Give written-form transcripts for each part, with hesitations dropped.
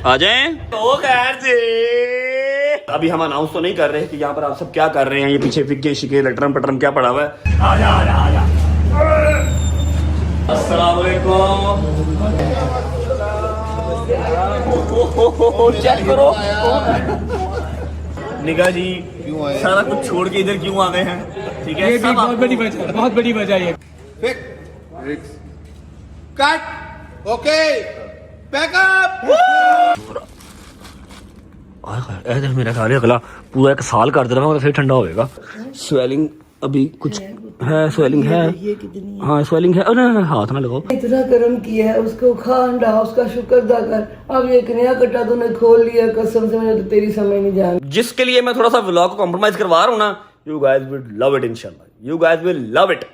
आ जाएं तो खैर से। अभी हम अनाउंस तो नहीं कर रहे कि यहाँ पर आप सब क्या कर रहे हैं। ये पीछे फिक्के शिके लटरम पटरम क्या पड़ा हुआ है। आजा आजा आजा। अस्सलाम वालेकुम। चेक करो निगाह जी सारा कुछ छोड़ के इधर क्यों आ गए हैं। ठीक है, ये भी बहुत बड़ी वजह है। Cut okay backup. ऐसे मेरा ख्याल है अगला पूरा एक साल कर देना फिर ठंडा होएगा। स्वेलिंग अभी कुछ है, स्वेलिंग है। हाँ स्वेलिंग है। अरे हाथ ना लगाओ। इतना कर्म किया है उसको खा अंडा उसका शुक्र अदा कर। अब एक नया कट्टा तूने खोल लिया कसम से मुझे तो तेरी समझ नहीं जान। जिसके लिए मैं थोड़ा सा व्लॉग को कॉम्प्रोमाइज करवा रहा हूँ ना, you guys will love it इंशाल्लाह। You guys will love it.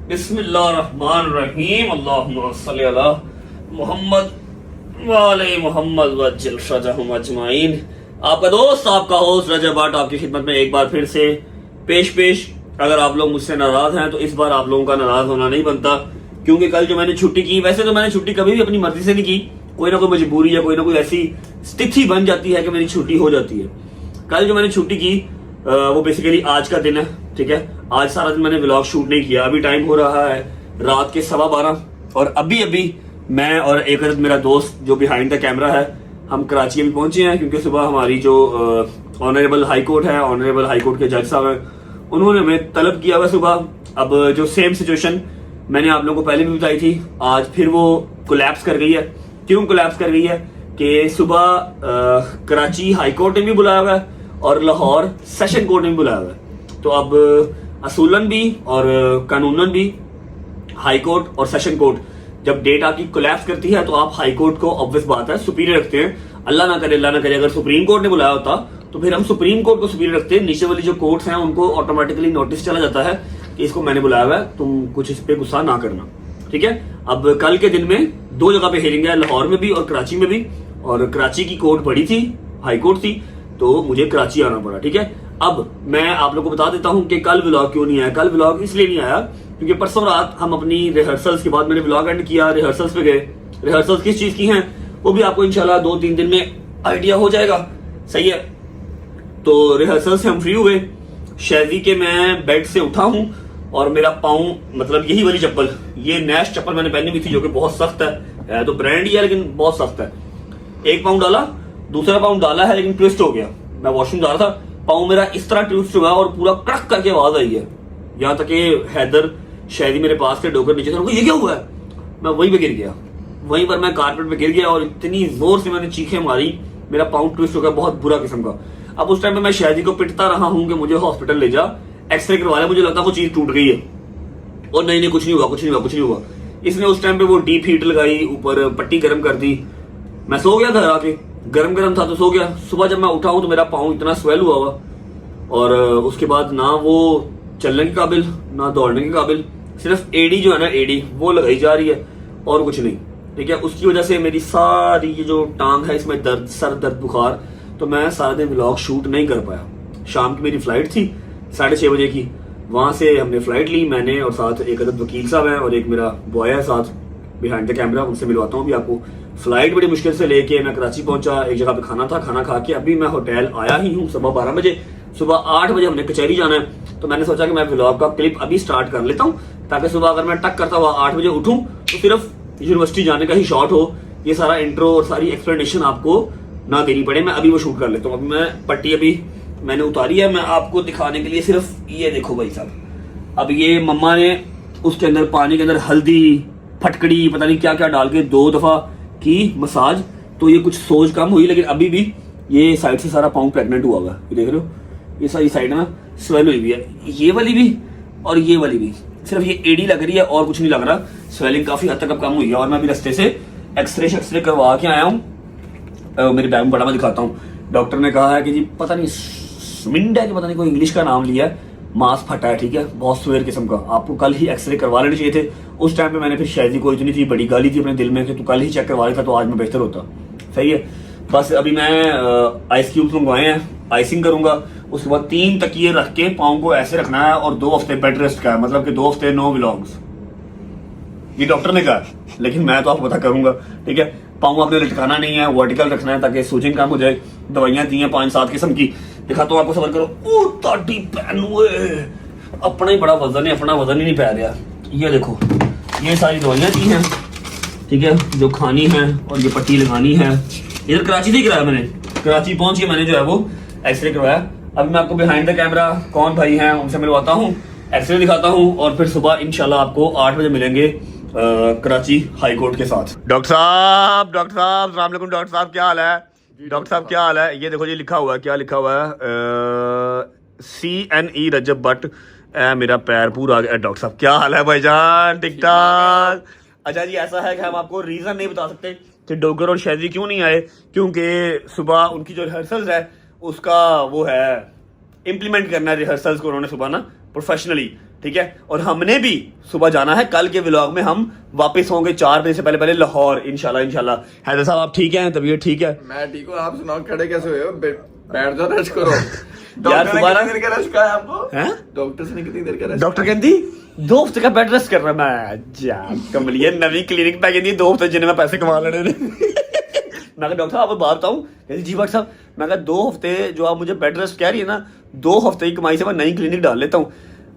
बिस्मिल्लाहिर्रहमानिर्रहीम। अल्लाहुम्मा सल्ली अला मुहम्मद व आले मुहम्मद वज्जल फरजहुम अजमाइन। आपका दोस्त आपका होस्ट रजब भट्ट आपकी खिदमत में एक बार फिर से पेश। अगर आप लोग मुझसे नाराज हैं तो इस बार आप लोगों का नाराज होना नहीं बनता, क्योंकि कल जो मैंने छुट्टी की, वैसे तो मैंने छुट्टी कभी भी अपनी मर्जी से नहीं की, कोई ना कोई मजबूरी या कोई ना कोई ऐसी स्थिति बन जाती है कि मेरी छुट्टी हो जाती है। कल जो मैंने छुट्टी की वो बेसिकली आज का दिन है। ठीक है, आज सारा दिन मैंने व्लॉग शूट नहीं किया। अभी टाइम हो रहा है रात के 12:15 और अभी मैं और एक मेरा दोस्त जो बिहाइंड द कैमरा है, हम कराची अभी पहुंचे हैं, क्योंकि सुबह हमारी जो ऑनरेबल हाई कोर्ट है, ऑनरेबल हाई कोर्ट के जज साहब हैं, उन्होंने हमें तलब किया हुआ सुबह। अब जो सेम सिचुएशन मैंने आप लोगों को पहले भी बताई थी, आज फिर वो कोलैप्स कर गई है। क्यों कोलैप्स कर गई है कि सुबह कराची हाई कोर्ट ने भी बुलाया हुआ है और लाहौर सेशन कोर्ट ने भी बुलाया हुआ है। तो अब असूलन भी और कानूनन भी हाई कोर्ट और सेशन कोर्ट जब डेट आपकी कोलैप्स करती है तो आप हाई कोर्ट को ऑब्वियस बात है सुपीरियर रखते हैं। अल्लाह ना करे अगर सुप्रीम कोर्ट ने बुलाया होता तो फिर हम सुप्रीम कोर्ट को सुपीरियर रखते हैं। नीचे वाली जो कोर्ट्स हैं उनको ऑटोमेटिकली नोटिस चला जाता है कि इसको मैंने बुलाया हुआ है, तुम कुछ इस पे गुस्सा ना करना। ठीक है, अब कल के दिन में 2 जगह पे हियरिंग है, लाहौर में भी और कराची में भी। और कराची की कोर्ट बड़ी थी, हाई कोर्ट थी, तो मुझे कराची आना पड़ा। ठीक है, अब मैं आप लोगों को बता देता हूं कि कल व्लॉग क्यों नहीं आया। कल व्लॉग इसलिए नहीं आया क्योंकि परसों रात हम अपनी रिहर्सल्स के बाद मैंने व्लॉग एंड किया, रिहर्सल्स पे गए। रिहर्सल्स किस चीज की हैं वो भी आपको इंशाल्लाह 2-3 दिन में आइडिया हो जाएगा। सही है, तो रिहर्सल से हम फ्री हुए। शैजी के मैं बेड से उठा हूं और मेरा पाँव, मतलब यही वाली चप्पल, ये नैश चप्पल मैंने पहनी हुई थी जो कि बहुत सख्त है तो ब्रांड ही है लेकिन बहुत सख्त है। एक पाँव डाला, दूसरा पाँव डाला है लेकिन ट्विस्ट हो गया। मैं वॉशरूम जा रहा था, पाँव मेरा इस तरह ट्विस्ट हुआ और पूरा कड़क करके आवाज आई है। यहाँ तक कि हैदर शायद मेरे पास थे, डोकर नीचे था, ये क्या हुआ है। मैं वहीं पे गिर गया, वहीं पर मैं कारपेट पे गिर गया और इतनी जोर से मैंने चीखें मारी, मेरा पाँव ट्विस्ट हो गया बहुत बुरा किस्म का। अब उस टाइम पे मैं शायदी को पिटता रहा हूँ कि मुझे हॉस्पिटल ले जा, एक्सरे करवा लिया, मुझे लगता है वो चीज टूट गई है। और नहीं कुछ नहीं हुआ। इसने उस टाइम पे वो डीप हीट लगाई, ऊपर पट्टी गर्म कर दी। मैं सो गया घर आके, गरम था तो सो गया। सुबह जब मैं उठा हूं तो मेरा पाँव इतना स्वेल हुआ और उसके बाद ना वो चलने के काबिल ना दौड़ने के काबिल, सिर्फ एडी जो है ना, एडी वो लगाई जा रही है और कुछ नहीं। ठीक है, उसकी वजह से मेरी सारी ये जो टांग है इसमें दर्द, सर दर्द, बुखार, तो मैं सारा दिन व्लॉग शूट नहीं कर पाया। शाम की मेरी फ्लाइट थी 6:30 बजे की, वहां से हमने फ्लाइट ली, मैंने और साथ एक अदद वकील साहब हैं और एक मेरा बॉय है साथ बिहाइंड द कैमरा, उनसे मिलवाता हूँ अभी आपको। फ्लाइट बड़ी मुश्किल से लेके मैं कराची पहुंचा, एक जगह पे खाना था, खाना खा के अभी मैं होटल आया ही हूँ 12:15 बजे। सुबह 8 बजे हमने कचहरी जाना है, तो मैंने सोचा कि मैं व्लॉग का क्लिप अभी स्टार्ट कर लेता हूँ ताकि सुबह अगर मैं टक करता हुआ 8 बजे उठूं तो सिर्फ यूनिवर्सिटी जाने का ही शॉट हो, ये सारा इंट्रो और सारी एक्सप्लेनेशन आपको ना देनी पड़े। मैं अभी वो शूट कर लेता हूँ। अभी मैं पट्टी अभी मैंने उतारी है, मैं आपको दिखाने के लिए सिर्फ ये देखो भाई साहब। अब ये मम्मा ने उसके अंदर पानी के अंदर हल्दी, फटकड़ी, पता नहीं क्या क्या डाल के 2 दफा की मसाज, तो ये कुछ सोज कम हुई, लेकिन अभी भी ये साइड से सारा पाँव प्रेग्नेंट हुआ हुआ है। ये देख रहे हो, ये सारी साइड ना स्वेल हुई हुई है, ये वाली भी और ये वाली भी। सिर्फ ये एडी लग रही है और कुछ नहीं लग रहा। स्वेलिंग काफी हद तक अब कम हुई है और मैं अभी रास्ते से एक्सरे करवा के आया हूँ। मेरे बैग में बड़ा मैं दिखाता हूँ। डॉक्टर ने कहा है कि जी पता नहीं स्विंड है कि पता नहीं कोई इंग्लिश का नाम लिया है, मांस फटा है। ठीक है, बहुत सुवेर किस्म का, आपको कल ही एक्सरे करवा लेने चाहिए थे। उस टाइम पे मैंने फिर शायद को इतनी थी बड़ी गाली थी अपने दिल में कि तू कल ही चेक करवा लेता तो आज में बेहतर होता। सही है, बस अभी मैं आइस क्यूब्स मंगवाए हैं, आइसिंग करूंगा। उसके बाद 3 तकिए रख के पाँव को ऐसे रखना है और 2 हफ्ते बेड रेस्ट का है, मतलब कि 2 हफ्ते नो व्लॉग्स। ये डॉक्टर ने कहा, लेकिन मैं तो आपको पता करूंगा, ठीक है। पाँव आपने लटकाना नहीं है, वर्टिकल रखना है ताकि सूजिंग कम हो जाए। दवाइयां दी हैं 5-7 किस्म की, दिखाता हूँ आपको, सबर करो। ओ ताड़ी पैन, अपना ही बड़ा वजन है, अपना वजन ही नहीं पै रहा। ये देखो, ये सारी दवाइयां दी हैं, ठीक है, जो खानी है और ये पट्टी लगानी है। इधर कराची से कराया मैंने, कराची पहुंच के मैंने जो है वो एक्सरे करवाया। अभी मैं आपको बिहाइंड द कैमरा कौन भाई हैं उनसे मिलवाता हूँ, एक्सरे दिखाता हूँ, और फिर सुबह इंशाल्लाह आपको 8 बजे मिलेंगे कराची हाई कोर्ट के साथ। डॉक्टर साहब, अस्सलाम वालेकुम। डॉक्टर साहब क्या हाल है? डॉक्टर साहब क्या हाल है? ये देखो जी लिखा हुआ है, क्या लिखा हुआ है? CNE रजब भट्ट। मेरा पैर पूरा आ गया। डॉक्टर साहब क्या हाल है भाईजान? ठीक ठाक। अच्छा जी, ऐसा है कि हम आपको रीजन नहीं बता सकते कि डोगर और शैजी क्यों नहीं आए, क्योंकि सुबह उनकी जो रिहर्सल्स है उसका वो है, इम्प्लीमेंट करना है रिहर्सल्स को उन्होंने सुबह ना प्रोफेशनली, ठीक है। और हमने भी सुबह जाना है, कल के व्लॉग में हम वापस होंगे 4 बजे से पहले लाहौर, इंशाल्लाह। हैदर साहब आप ठीक हैं? तबीयत ठीक है? मैं ठीक हूँ, आप सुनाओ, खड़े कैसे हुए हो? बैठ जाओ, रेस्ट करो। यार दोबारा कितनी देर का रेस्ट कहा है आपको? हैं? डॉक्टर से कितनी देर का रेस्ट? डॉक्टर कहती 2 हफ्ते का बेड रेस्ट करना। मैं जा कमलिए नवी क्लिनिक पे कहती 2 हफ्ते जिन्हें मैं पैसे कमा लेने ने। मैं कहा डॉक्टर साहब आपको बात बताऊं? कहती जी डॉक्टर साहब। मैं कहा 2 हफ्ते जो आप मुझे बेड रेस्ट कह रही है ना, 2 हफ्ते की कमाई से मैं नई क्लिनिक डाल लेता हूँ।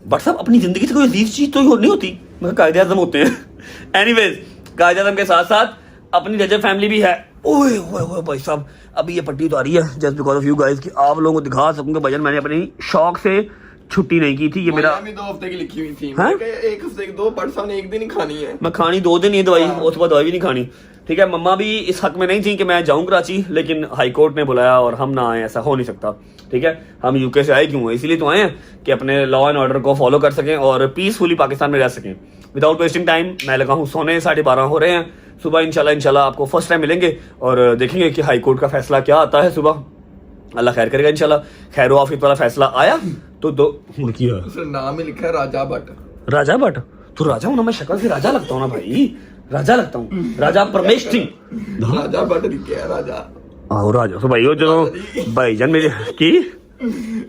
बट साहब अपनी जिंदगी से कोई अजीज चीज तो नहीं होती। मैं कायदे आजम होते हैं। एनीवेज, कायदे आजम के साथ साथ अपनी रजब फैमिली भी है। ओए ओए भाई साहब, अभी ये पट्टी तो आ रही है just because of you guys, कि आप लोगों को दिखा सकूंगा भजन मैंने अपनी शौक से छुट्टी नहीं की थी। ये मेरा 2 हफ्ते की लिखी हुई थी। हाँ? मैं कहा 1 हफ्ते की 2, बट साहब ने 1 दिन ही खानी है। मैं खानी 2 दिन ही दवाई, उसके बाद दवाई भी नहीं खानी, ठीक है। मम्मा भी इस हक में नहीं थी कि मैं जाऊं कराची, लेकिन हाई कोर्ट ने बुलाया और हम ना आए, ऐसा हो नहीं सकता, ठीक है। हम यूके से आए क्यों? इसीलिए तो आए हैं कि अपने लॉ एंड ऑर्डर को फॉलो कर सकें और पीसफुली पाकिस्तान में रह सकें विदाउट वेस्टिंग टाइम। मैं लगा हूँ सोने, 12:30 हो रहे हैं। सुबह इंशाल्लाह आपको फर्स्ट टाइम मिलेंगे और देखेंगे कि हाई कोर्ट का फैसला क्या आता है सुबह। अल्लाह खैर करेगा इंशाल्लाह। खैर आफियत वाला फैसला आया तो उसने नाम ही लिखा है राजा भट्ट। राजा भट्ट? तो राजा हूं ना मैं, शक्ल से राजा लगता हूँ ना भाई, राजा लगता हूँ, राजा परमेश सिंह। राजा भट्ट लिखा है, राजा। आओ राजा तो भाई, वो जो भाईजान मेरे की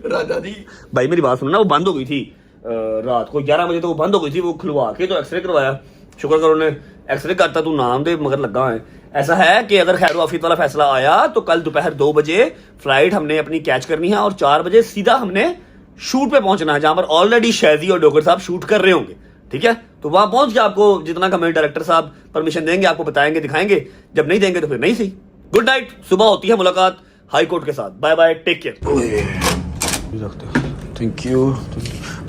राजा जी भाई मेरी बात सुनो ना, वो बंद हो गई थी रात को 11 बजे तो वो बंद हो गई थी। वो खुलवा के तो एक्सरे करवाया, शुक्र करो ने एक्सरे करता, तू नाम दे मगर लगा है। ऐसा है कि अगर खैर आफियत वाला फैसला आया तो कल दोपहर 2 बजे फ्लाइट हमने अपनी कैच करनी है और 4 बजे सीधा हमने शूट पे पहुंचना है, जहां पर ऑलरेडी शैजी और डोगर साहब शूट कर रहे होंगे, ठीक है। तो वहां पहुंच के आपको जितना कमेंट डायरेक्टर साहब परमिशन देंगे आपको बताएंगे, दिखाएंगे। जब नहीं देंगे तो फिर नहीं सही। गुड नाइट, सुबह होती है मुलाकात हाई कोर्ट के साथ। Bye bye, take care. Thank you.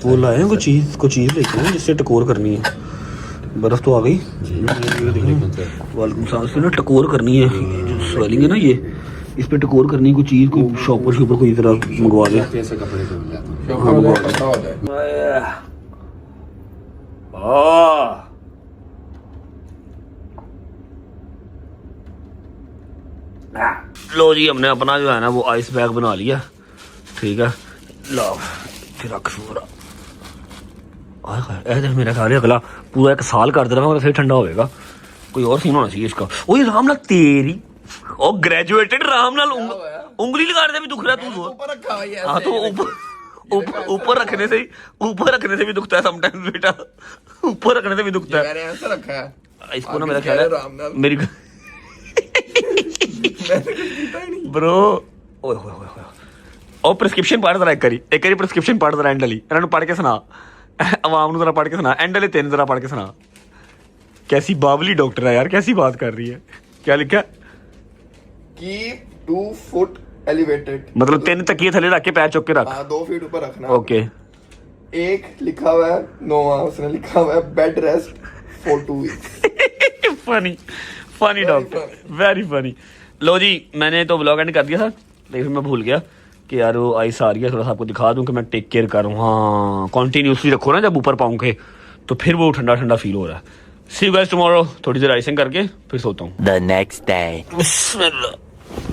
वो लाए हैं कुछ चीज लेके हैं जिससे टकोर करनी है। बर्फ तो आ गई, वालेकुम सलाम। से ना टकोर करनी है, जो स्वेलिंग है ना ये, इस पे टकोर करनी है कोई चीज, कोई शॉपर कोई तरह मंगवा दे। लो जी, हमने अपना जो है ना वो आइस बैग बना लिया, ठीक है। लो फिर रख सूरा मेरा ख्याल है अगला पूरा 1 साल कर देना फिर ठंडा होएगा। कोई और सीन होना चाहिए इसका। ओए राम नाल तेरी ओ ग्रेजुएटेड राम नाल उंगली लगा दे भी दुख रहा है तू। ऊपर रखा हुआ है। हाँ तो ऊपर रखने से भी दुखता है समटाइम्स बेटा, ऊपर रखने से भी दुखता है। मैंने ऐसा रखा है इसको ना मेरा ख्याल है मेरी ब्रो ओए होए होए ओ प्रिस्क्रिप्शन पढ़ जरा एक करी प्रिस्क्रिप्शन पढ़ जरा एंडली इन्होंने पढ़ के सुना, आवाम ने जरा पढ़ के सुना, एंडले 3 जरा पढ़ के सुना। कैसी बावली डॉक्टर है यार, कैसी बात कर रही है। क्या लिखा? कीप 2 फुट एलिवेटेड, मतलब 3 तकिए थले रख के पैर चुक के रख। 2 फीट ऊपर रखना। ओके। एक लिखा हुआ है नोवा, उसने लिखा हुआ है bed rest for 2 weeks. Funny doctor, very funny. लो जी, मैंने तो व्लॉग एंड कर दिया था, लेकिन मैं भूल गया कि यार वो आइस आ रही है, थोड़ा सा आपको दिखा दूं कि मैं टेक केयर करूँ। हाँ, कॉन्टीन्यूसली रखो ना जब ऊपर पाऊँ के, तो फिर वो ठंडा ठंडा फील हो रहा है। सी यू गाइस टुमारो। थोड़ी देर आइसिंग करके फिर सोता हूँ। The next day. बिस्मिल्लाह।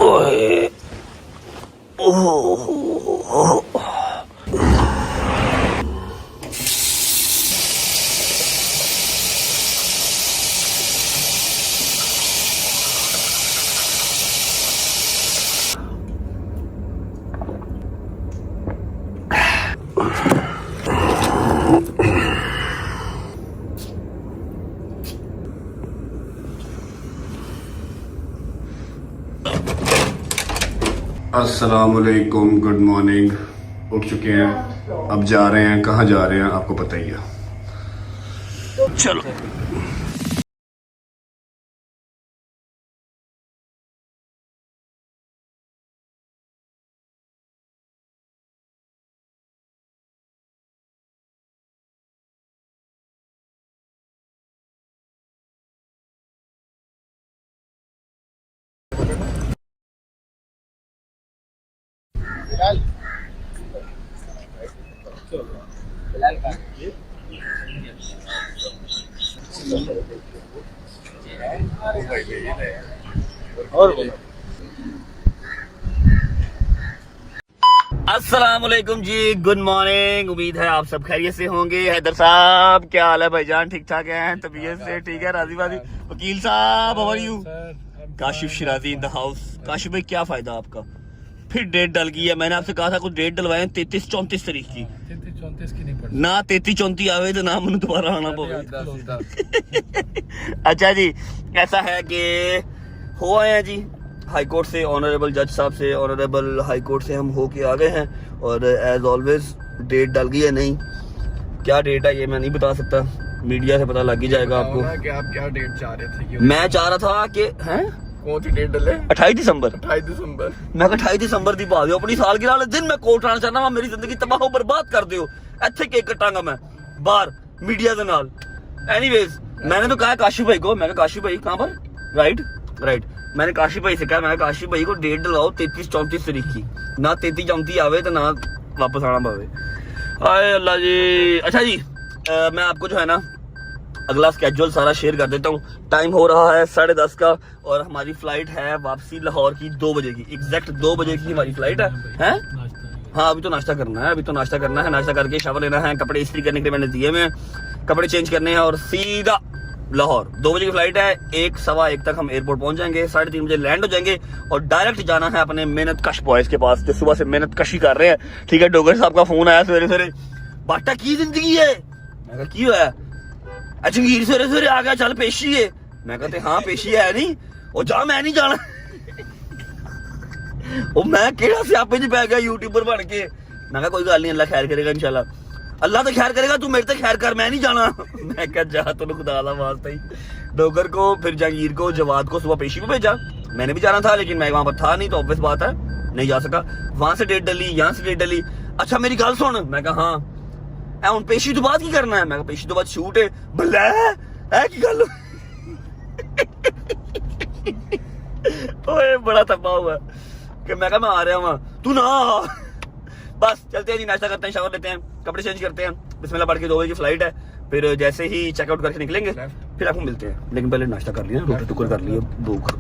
ओए ओह अस्सलामुअलैकुम, गुड मॉर्निंग। उठ चुके हैं, अब जा रहे हैं। कहाँ जा रहे हैं आपको पता ही है। चलो अस्सलामुअलैकुम जी, गुड मॉर्निंग। उम्मीद है आप सब खैरियत से होंगे। हैदर साहब क्या हाल है भाईजान? ठीक ठाक हैं? तबीयत से ठीक है? राजी बाजी? वकील साहब how are you? Kashif Shirazi in the house. Kashif भाई क्या फायदा आपका? फिर डेट डल गई है। मैंने आपसे कहा था कुछ डेट डलवाएं 33-34 तारीख की। 33-34 की नहीं पड़ी ना 33-34 आवे तो ना मैंने दोबारा आना पवे। अच्छा जी, ऐसा है कि हो आए हैं जी हाई कोर्ट से, ऑनरेबल जज साहब से, ऑनरेबल हाई कोर्ट से हम हो के आ गए हैं। और एज ऑलवेज डेट डल गई है। नहीं क्या डेट है ये मैं नहीं बता सकता, मीडिया से पता लग ही जाएगा आपको। कि आप क्या डेट चाह रहे थे? मैं चाह रहा था कि हैं कौन सी डेट डले? 28 दिसंबर। 28 दिसंबर। मैं 28 दिसंबर की बात है, अपनी सालगिरह वाले दिन मैं कोर्ट आना चाहना, मेरी जिंदगी तबाह बर्बाद कर दियो। इत्थे केक कटांगा मैं बाहर मीडिया के नाल। एनीवेज मैंने तो कहा काशिफ भाई को, मैं कहा काशिफ भाई कहाँ पर? राइट मैंने काशिफ भाई से कहा, मैं काशिफ भाई को डेट दिलाओ 33-34 तारीख की। ना 33-34 आवे तो ना वापस आना पवे। हाय अल्लाह जी। अच्छा जी, मैं आपको जो है ना अगला स्केड्यूल सारा शेयर कर देता हूँ। टाइम हो रहा है 10:30 का और हमारी फ्लाइट है वापसी लाहौर की 2 बजे की। एग्जैक्ट 2 बजे की हमारी फ्लाइट है। हाँ अभी तो नाश्ता करना है, नाश्ता करके शावर लेना है, कपड़े इस्त्री करने के लिए मैंने दिए हुए, कपड़े चेंज करने हैं और सीधा लाहौर। 2 बजे की फ्लाइट है, 1-1:15 तक हम एयरपोर्ट पहुंच जाएंगे, 3:30 बजे लैंड हो जाएंगे और डायरेक्ट जाना है अपने मेहनत कश बॉयज के पास जो सुबह से मेहनत कशी कर रहे हैं। ठीक है, डोगर साहब का फोन आया सवेरे, बाटा की जिंदगी है? मैं कहा की हुआ? जंगीर सवेरे आ गया, चल पेशी है। मैं कहते हाँ पेशी है नहीं, और जा मैं नहीं जाना। ਉਹ मैं ਕਿਹੜਾ ਸਿਆਪੇ 'ਚ ਪੈ ਗਿਆ यूट्यूबर बन के। मैं कहा कोई गल नहीं, अल्लाह खैर करेगा इंशाल्लाह। अल्लाह तो खैर करेगा, तू मेरे तक खैर कर, मैं नहीं जाना। मैं कहा जा तूने खुदा दा वास्ता ही। डोगर को फिर जहांगीर को जवाद को सुबह पेशी में भेजा। मैंने भी जाना था लेकिन मैं वहां पर था नहीं, तो ऑब्वियस बात है नहीं जा सका। वहां से डेट डली, यहाँ से डेट डली। अच्छा मेरी गल सुन। मैं कहा हाँ। ਹੁਣ पेशी तो बाद की करना है? मैं कहा पेशी तो बाद शूट है। बल्ले है की गल? ओए बड़ा तब्बा हुआ कि मैं कहा मैं आ रहा हूँ, तू ना। बस चलते हैं जी, नाश्ता करते हैं, शावर लेते हैं, कपड़े चेंज करते हैं, बिस्मिल्लाह पढ़ के 2 बजे की फ्लाइट है। फिर जैसे ही चेकआउट करके निकलेंगे फिर आपको मिलते हैं। लेकिन पहले नाश्ता कर लिया, रोटी टुकर कर लिया, भूख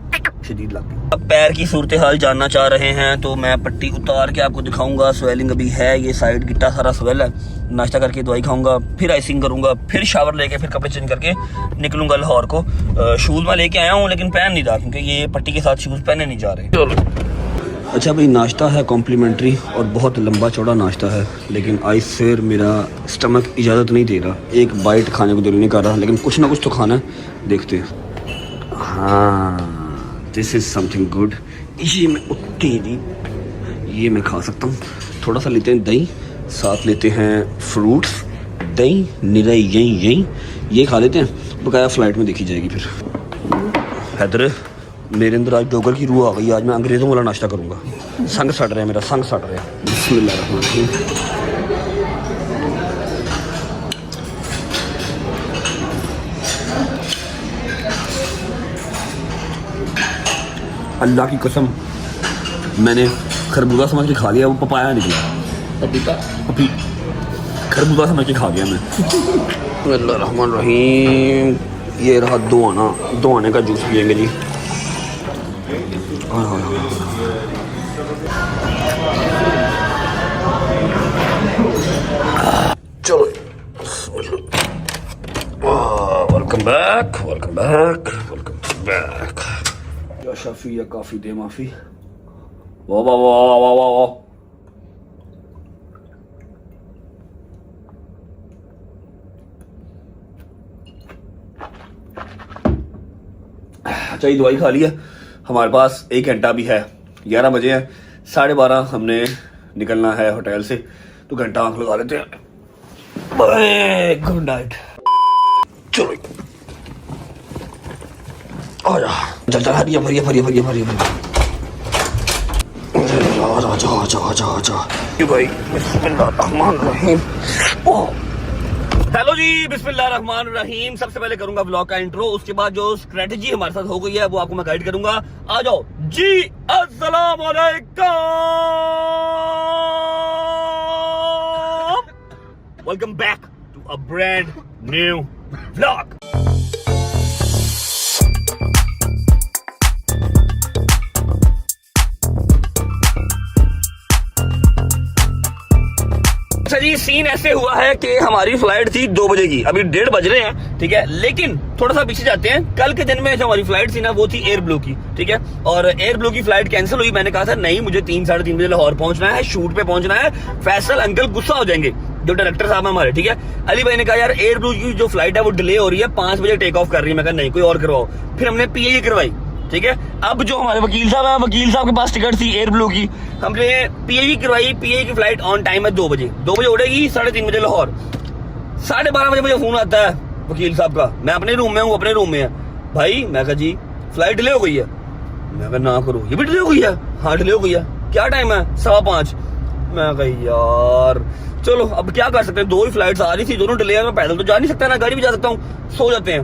शदीद लग गई। अब पैर की सूरत हाल जानना चाह रहे हैं तो मैं पट्टी उतार के आपको दिखाऊंगा। स्वेलिंग अभी है, ये साइड गिट्टा सारा स्वेल है। नाश्ता करके दवाई खाऊंगा, फिर आइसिंग करूंगा, फिर शावर लेके फिर कपड़े चेंज करके निकलूंगा लाहौर को। शूज़ मैं लेके आया हूँ लेकिन पहन नहीं रहा क्योंकि ये पट्टी के साथ शूज़ पहने नहीं जा रहे। अच्छा भाई, नाश्ता है कॉम्प्लीमेंट्री और बहुत लंबा चौड़ा नाश्ता है, लेकिन आई शेर मेरा स्टमक इजाज़त नहीं दे रहा। एक बाइट खाने को दिल नहीं कर रहा, लेकिन कुछ ना कुछ तो खाना है, देखते हैं। हाँ दिस इज़ समथिंग गुड। ये मैं खा सकता हूँ। थोड़ा सा लेते हैं दही, साथ लेते हैं फ्रूट्स, दही निरा यही ये खा लेते हैं, बकाया फ़्लाइट में देखी जाएगी। फिर हैदर मेरे अंदर आज डोगर की रूह आ गई। आज मैं अंग्रेज़ों वाला नाश्ता करूँगा। संग सड़ रहा है मेरा, संग सड़ रहा है। बिस्मिल्लाहिर्रहमानिर्रहीम। अल्लाह की कसम मैंने खरबूजा समझ के खा लिया, वो पपाया निकला। पपी खरबूजा समझ के खा गया मैं। बिस्मिल्लाह रहमान रहीम। ये रहा दोआने का जूस पियेंगे जी। चलो वेलकम बैक। या शफी या काफी दे माफी। वाह वाह वाह वाह वाह वाह। अच्छा ये दवाई खा ली है, हमारे पास 1 घंटा भी है, 11 बजे हैं। 12:30 हमने निकलना है होटल से, तो घंटा आंख लगा लेते हैं। Good night. चलो आ जा, चल चल, हरिया भरिया भरिया भरिया भरिया भाई। बिस्मिल्लाहिर्रहमानिर्रहीम। हेलो जी, बिस्मिल्लाहिर्रहमानिर्रहीम। सबसे पहले करूंगा व्लॉग का इंट्रो, उसके बाद जो स्ट्रेटजी हमारे साथ हो गई है वो आपको मैं गाइड करूंगा। आ जाओ जी। अस्सलाम वालेकुम, welcome back to a brand new vlog. अच्छा जी, सीन ऐसे हुआ है कि हमारी फ्लाइट थी 2 बजे की, अभी 1:30 बज रहे हैं, ठीक है। लेकिन थोड़ा सा पीछे जाते हैं। कल के दिन में जो हमारी फ्लाइट थी ना, वो थी एयर ब्लू की, ठीक है। और एयर ब्लू की फ्लाइट कैंसिल हुई। मैंने कहा था नहीं, मुझे 3 साढ़े 3 बजे लाहौर पहुंचना है, शूट पे पहुंचना है। फैसल अंकल गुस्सा हो जाएंगे, जो डायरेक्टर साहब हमारे, ठीक है। अली भाई ने कहा यार एयर ब्लू की जो फ्लाइट है वो डिले हो रही है, 5 बजे टेक ऑफ कर रही है। मैं कहा नहीं, कोई और करवाओ। फिर हमने PAE करवाई, ठीक है। अब जो हमारे वकील साहब है, वकील साहब के पास टिकट थी एयर ब्लू की, हमने PAE करवाई। PAE की फ्लाइट ऑन टाइम है 2 बजे, 2 बजे उड़ेगी, 3:30 बजे लाहौर। 12:30 बजे मुझे फोन आता है वकील साहब का, मैं अपने रूम में हूँ, अपने रूम में है भाई। मैं कहा जी फ्लाइट डिले हो गई है। मैं कहा ना करो, ये भी डिले हो गई है। हाँ डिले हो गई है। क्या टाइम है? 5:15। मैं कहा यार चलो अब क्या कर सकते हैं, 2 ही फ्लाइट्स आ रही थी, दोनों डिले है। मैं पैदल तो जा नहीं सकता, ना गाड़ी भी जा सकता हूँ, सो जाते हैं।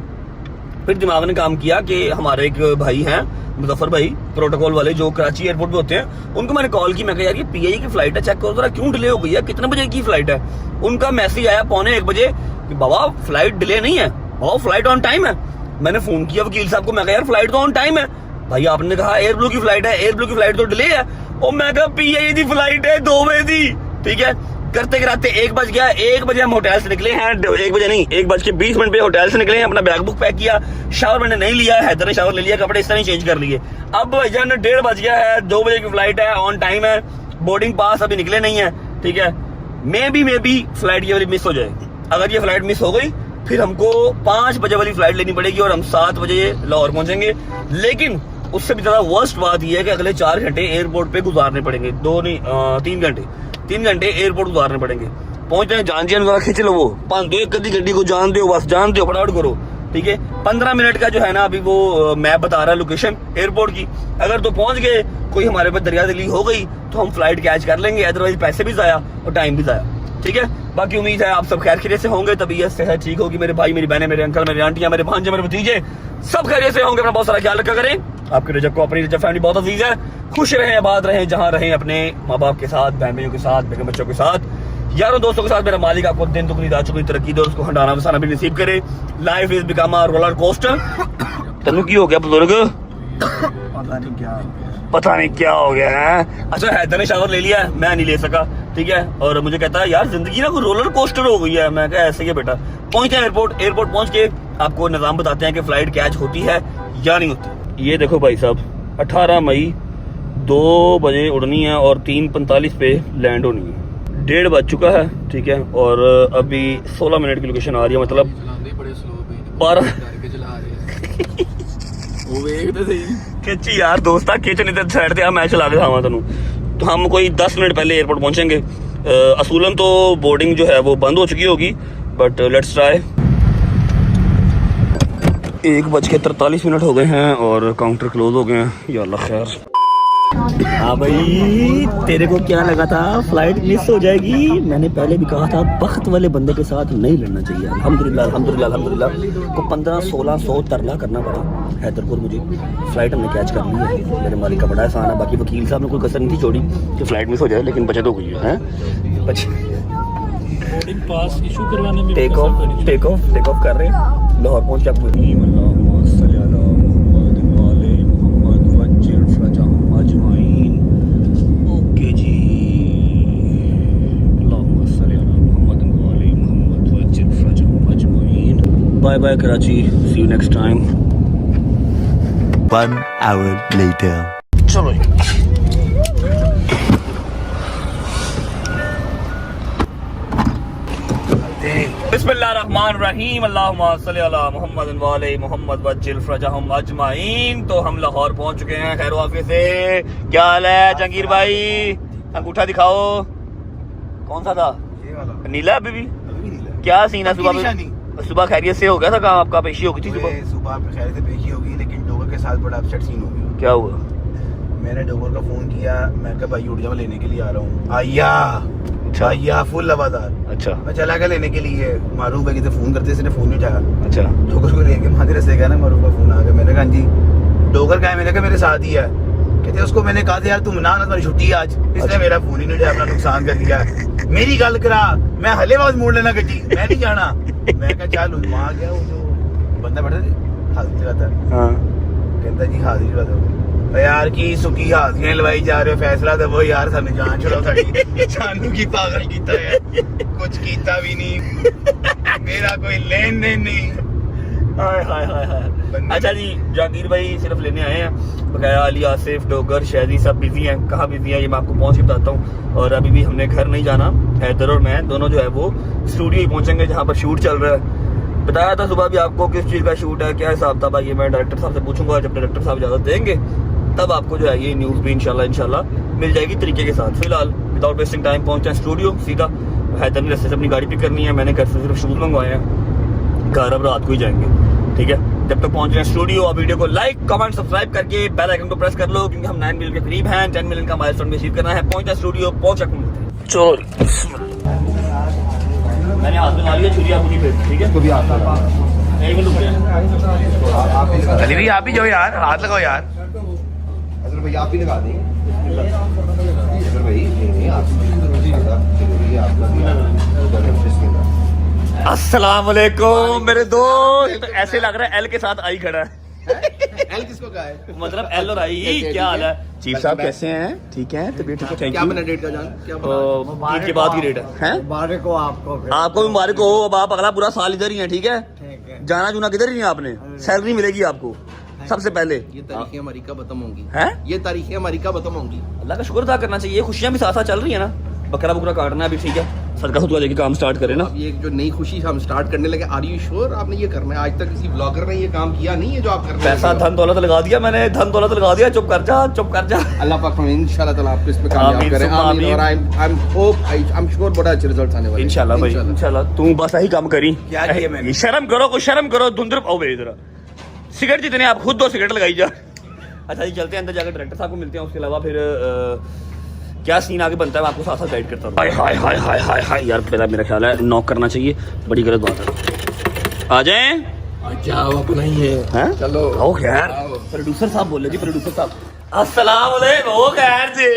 फिर दिमाग ने काम किया कि हमारे एक भाई हैं मुजफ्फर भाई, प्रोटोकॉल वाले, जो कराची एयरपोर्ट पे होते हैं, उनको मैंने कॉल की। मैं कहा यार ये PAE की फ्लाइट है, चेक करो जरा क्यों डिले हो गई है, कितने बजे की फ्लाइट है। उनका मैसेज आया 1:45 बजे कि बाबा फ्लाइट डिले नहीं है, बाबा फ्लाइट ऑन टाइम है। मैंने फोन किया वकील साहब को, मैं कहा यार फ्लाइट तो ऑन टाइम है। भाई आपने कहा एयर ब्लू की फ्लाइट है, एयर ब्लू की फ्लाइट तो डिले है। और मैं कहा PAE की फ्लाइट है 2 बजे थी, ठीक है। करते कराते 1 बज गया। 1 बजे हम होटल से निकले हैं, 1 बजे नहीं, 1:20 पे होटल से निकले हैं। अपना बैग बुक पैक किया, शावर मैंने नहीं लिया, हैदर ने शावर ले लिया, कपड़े इस तरह चेंज कर लिए। अब भाईजान 1:30 बज गया है, 2 बजे की फ्लाइट है, ऑन टाइम है, बोर्डिंग पास अभी निकले नहीं है, ठीक है। मे बी फ्लाइट ये वाली मिस हो जाए। अगर ये फ्लाइट मिस हो गई फिर हमको 5 बजे वाली फ्लाइट लेनी पड़ेगी और हम 7 बजे लाहौर पहुंचेंगे। लेकिन उससे भी ज्यादा वर्स्ट बात यह है कि अगले 4 घंटे एयरपोर्ट पे गुजारने पड़ेंगे, 3 घंटे एयरपोर्ट गुजारने पड़ेंगे। पहुंचते हैं, जान जियान जरा खींच लो, वो 5 एक कदी गड्डी को जान दो, बस जान दो, फटाफट करो, ठीक है। 15 मिनट का जो है ना अभी वो मैप बता रहा है लोकेशन एयरपोर्ट की। अगर तो पहुंच गए, कोई हमारे पे दरिया दिली हो गई तो हम फ्लाइट कैच कर लेंगे, अदरवाइज पैसे भी जाया और टाइम भी जाया, ठीक है। बाकी उम्मीद है आप सब खैर खैरियत से होंगे, तबीयत सेहत ठीक होगी। मेरे भाई, मेरी बहनें, मेरे अंकल, मेरी आंटियां, मेरे भांजे, मेरे भतीजे सब खैरियत से होंगे। अपना बहुत सारा ख्याल रखा करें। आपके रजब को, अपनी रजब फैमिली बहुत अजीज है। खुश रहें, आबाद रहें, जहां रहें, अपने माँ बाप के साथ, बहन भाइयों के साथ, बेगम बच्चों के साथ, यारों दोस्तों के साथ। मेरा मालिक आपको दिन दुगनी रात चौगुनी तरक्की दे और उसको हंडाना वसाना भी नसीब करे। Life is become a roller coaster. Tanu की हो गया बुजुर्ग? पता नहीं क्या हो गया है। अच्छा हैदर ने शावर ले लिया, मैं नहीं ले सका, ठीक है। और मुझे कहता है यार जिंदगी ना कोई रोलर कोस्टर हो गई है। मैं कहा ऐसे ही बेटा। पहुंचे एयरपोर्ट, एयरपोर्ट पहुंच के आपको निजाम बताते हैं कि फ्लाइट कैच होती है या नहीं होती। ये देखो भाई साहब, 18 मई 2 बजे उड़नी है और 3:45 पे लैंड होनी है। 1:30 बज चुका है, ठीक है। और अभी 16 मिनट की लोकेशन आ रही है, मतलब 12 खिंची यार दोस्ता, खिंच नहीं तो साइड ते मैं चला के खावा तेनू। तो हम कोई 10 मिनट पहले एयरपोर्ट पहुंचेंगे। असूलन तो बोर्डिंग जो है वो बंद हो चुकी होगी, बट लेट्स ट्राई। 1:43 हो गए हैं और काउंटर क्लोज हो गए हैं। या अल्लाह खैर। हाँ भाई, तेरे को क्या लगा था फ्लाइट मिस हो जाएगी? मैंने पहले भी कहा था बख्त वाले बंदे के साथ नहीं लड़ना चाहिए। अल्हम्दुलिल्लाह अल्हम्दुलिल्लाह अल्हम्दुलिल्लाह को 1500-1600 तरला करना पड़ा हैदर को। मुझे फ्लाइट हमने कैच कर ली है, मेरे मालिक का बड़ा एहसान है। बाकी वकील साहब ने कोई कसर नहीं थी छोड़ी कि फ्लाइट मिस हो जाए, लेकिन बचत हो गई है। बोर्डिंग पास इशू करवाने में टेक ऑफ कर रहे हैं, लाहौर पहुंच के आपको ओके जी। Bye bye Karachi, see you next time. 1 hour later. चलो बिस्मिल्लाहिर्रहमानिर्रहीम। बिस्मिल्लाहिर्रहमानिर्रहीम अल्लाहुम्मा सल्ली अला मुहम्मद व अला मुहम्मद वज्जिल फरजहुम अजमाइन। तो हम लाहौर पहुंच चुके हैं खैर वाफिया से। क्या हाल है जहांगीर भाई? अंगूठा दिखाओ। कौन सा था? ये वाला नीला अभी भी? क्या सीन है? सुबह खैरियत से हो गया था काम आपका? पेशी हो गई थी सुबह पे खैर से पेशी होगी, लेकिन डोगर के साथ बड़ा अपसेट सीन हो गया। क्या हुआ? मैंने डोगर का फोन किया, मैं कहा भाई उठ जाओ, लेने के लिए आ रहा हूँ। आया फुल आवाज़ार। अच्छा मैं चला गया लेने के लिए। मारूफ भाई से फोन करते, इसने फोन नहीं उठाया। अच्छा डोगर को लेके माधुर से गया ना, मारूफ का फोन आ गया। मैंने कहा जी डोगर का है? मैंने कहा मेरे साथ ही है। कहते उसको मैंने कहा था यार तुम ना तुम्हारी छुट्टी है आज, इसलिए मेरा फोन ही नहीं उठाया, अपना नुकसान कर दिया। मेरी गल करा, मैं हले बात मोड़ लेना गड्डी, मैं नहीं जाना। मैं कहा चल वहाँ गया, वो जो बंदा बैठा था हाजिर का था, कहता जी हाजिर का दो यार की सुखी हाजिरियां लवाई जा रहे हो, फैसला दबो यार, सानू जान छुड़ाओ साडी, सानू की पागल कीता है, कुछ कीता भी नहीं, मेरा कोई लेन देन नहीं। हाय हाय हाय हाय। अच्छा जी, जहांगीर भाई सिर्फ लेने आए हैं। बकाया अली, आसिफ, डोगर, शहरी सब बिजी हैं। कहाँ बिजी हैं ये मैं आपको पहुँच के बताता हूँ। और अभी भी हमने घर नहीं जाना, हैदर और मैं दोनों जो है वो स्टूडियो ही पहुँचेंगे जहाँ पर शूट चल रहा है। बताया था सुबह भी आपको किस चीज़ का शूट है, क्या हिसाब था भाई, ये मैं डायरेक्टर साहब से पूछूंगा। जब डायरेक्टर साहब इजाज़त देंगे तब आपको जो है ये न्यूज़ भी इंशाल्लाह मिल जाएगी तरीके के साथ। फिलहाल विदाउट वेस्टिंग टाइम पहुँचते हैं स्टूडियो सीधा। हैदर ने रस्ते से अपनी गाड़ी पिक करनी है, मैंने घर से सिर्फ शूज़ मंगवाए हैं, घर अब रात को ही जाएंगे। ठीक है, जब तक पहुंच रहे हैं स्टूडियो, आप वीडियो को लाइक कमेंट सब्सक्राइब करके बेल आइकन को प्रेस कर लो, क्योंकि हम 9 मिलियन के करीब हैं। 10 मिलियन का माइलस्टोन अचीव करना है। पहुंचा स्टूडियो, पहुंचा चलो मैंने हाथ में ला लिया छुरी, आप नहीं फिर ठीक है तो भी आप अली भाई आप भी जाओ यार, हाथ लगाओ यार। अजर भाई आप भी लगा दें। अजर भाई नहीं आप अस्सलाम वालेकुम मेरे दोस्त। ऐसे लग रहा है एल के साथ आई खड़ा है। एल किसको कहा है? मतलब एल और आई। क्या हाल है चीफ साहब, कैसे हैं? ठीक है, तबीयत ठीक है, थैंक क्या यू। बना डेट का जान? क्या ईद के बाद की डेट है? मुबारक हो आपको। आपको भी मुबारक हो। अब आप अगला पूरा साल इधर ही हैं, ठीक है? जाना जुना किधर ही है आपने? सैलरी मिलेगी आपको सबसे पहले। ये तारीखें हमारी कब खत्म होंगी? हैं? ये तारीखें हमारी कब खत्म होंगी? अल्लाह का शुक्र अदा करना चाहिए, खुशियां भी साथ साथ चल रही है ना। बकरा बुकरा काटना है अभी, ठीक है, सदका खुदका लेके काम स्टार्ट करें ना। अब ये जो नई खुशी हम स्टार्ट करने लगे, आर यू श्योर आपने ये करना है? आज तक किसी ब्लॉगर ने ये काम किया नहीं है जो आप कर रहे हैं। पैसा धन दौलत लगा दिया मैंने, धन दौलत लगा दिया। चुप कर जा, चुप कर जा। अल्लाह पाक हमें इंशाल्लाह ताला आपको इस पे कामयाब करे। आमीन। और आई एम श्योर बड़ा अच्छे रिजल्ट्स आने वाले हैं इंशाल्लाह भाई, इंशाल्लाह। तू बस यही काम करी। क्या किया मैंने? शर्म करो, कुछ शर्म करो। धुंधर पाओ मेरी तरह सिगरेट जितने आप खुद 2 सिगरेट लगाई जा। अच्छा जी, चलते हैं अंदर, जाकर डायरेक्टर साहब को मिलते हैं। उसके अलावा फिर क्या सीन आगे बनता है मैं आपको साथ साथ गाइड करता हूँ। हाय हाय हाय हाय हाय हाय यार, पहला मेरा ख्याल है नॉक करना चाहिए, बड़ी गलत बात है। आ जाएं, जाओ अपना ही है। चलो आओ खैर। प्रोड्यूसर साहब बोले जी, प्रोड्यूसर साहब अस्सलाम वालेकुम। खैर जी,